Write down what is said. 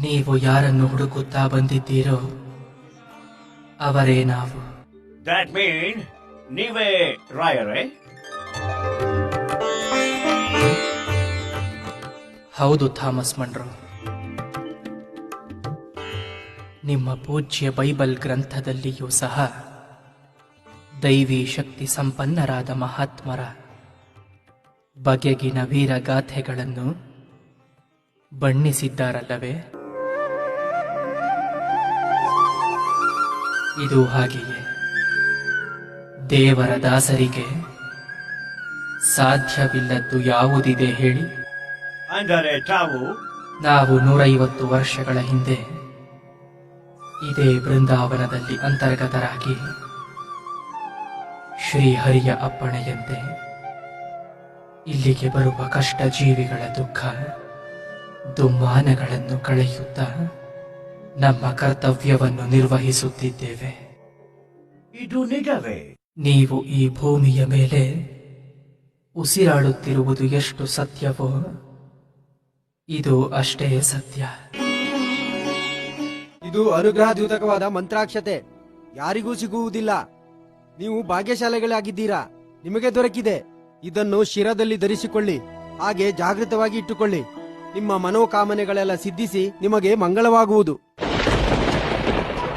ನೀವು ಯಾರನ್ನು ಹುಡುಕುತ್ತಾ ಬಂದಿದ್ದೀರೋ ಅವರೇ ನಾವು. ದಟ್ ಮೀನ್ ನೀವೇ ರಾಯರೇ? ಹೌದು ಥಾಮಸ್ ಮನ್ರೋ. ನಿಮ್ಮ ಪೂಜ್ಯ ಬೈಬಲ್ ಗ್ರಂಥದಲ್ಲಿಯೂ ಸಹ ದೈವಿ ಶಕ್ತಿ ಸಂಪನ್ನರಾದ ಮಹಾತ್ಮರ ಬಗೆಗಿನ ವೀರಗಾಥೆಗಳನ್ನು ಬಣ್ಣಿಸಿದ್ದಾರಲ್ಲವೇ? ಇದು ಹಾಗೆಯೇ ದೇವರ ದಾಸರಿಗೆ ಸಾಧ್ಯವಿಲ್ಲದ್ದು ಯಾವುದಿದೆ ಹೇಳಿ? ಅಂದರೆ ನಾವು 150 ವರ್ಷಗಳ ಹಿಂದೆ ಇದೇ ಬೃಂದಾವನದಲ್ಲಿ ಅಂತರ್ಗತರಾಗಿ ಶ್ರೀಹರಿಯ ಅಪ್ಪಣೆಯಂತೆ ಇಲ್ಲಿಗೆ ಬರುವ ಕಷ್ಟ ಜೀವಿಗಳ ದುಃಖ ದುಮ್ಮಾನಗಳನ್ನು ಕಳೆಯುತ್ತಾ ನಮ್ಮ ಕರ್ತವ್ಯವನ್ನು ನಿರ್ವಹಿಸುತ್ತಿದ್ದೇವೆ. ಇದು ನಿಜವೇ? ನೀವು ಈ ಭೂಮಿಯ ಮೇಲೆ ಉಸಿರಾಡುತ್ತಿರುವುದು ಎಷ್ಟು ಸತ್ಯವೋ ಇದು ಅಷ್ಟೇ ಸತ್ಯ. ಇದು ಅನುಗ್ರಹದ್ಯೂತಕವಾದ ಮಂತ್ರಾಕ್ಷತೆ, ಯಾರಿಗೂ ಸಿಗುವುದಿಲ್ಲ. ನೀವು ಭಾಗ್ಯಶಾಲಿಗಳಾಗಿದ್ದೀರಾ, ನಿಮಗೆ ದೊರಕಿದೆ. ಇದನ್ನು ಶಿರದಲ್ಲಿ ಧರಿಸಿಕೊಳ್ಳಿ, ಹಾಗೆ ಜಾಗೃತವಾಗಿ ಇಟ್ಟುಕೊಳ್ಳಿ. ನಿಮ್ಮ ಮನೋಕಾಮನೆಗಳೆಲ್ಲ ಸಿದ್ಧಿಸಿ ನಿಮಗೆ ಮಂಗಳವಾಗುವುದು.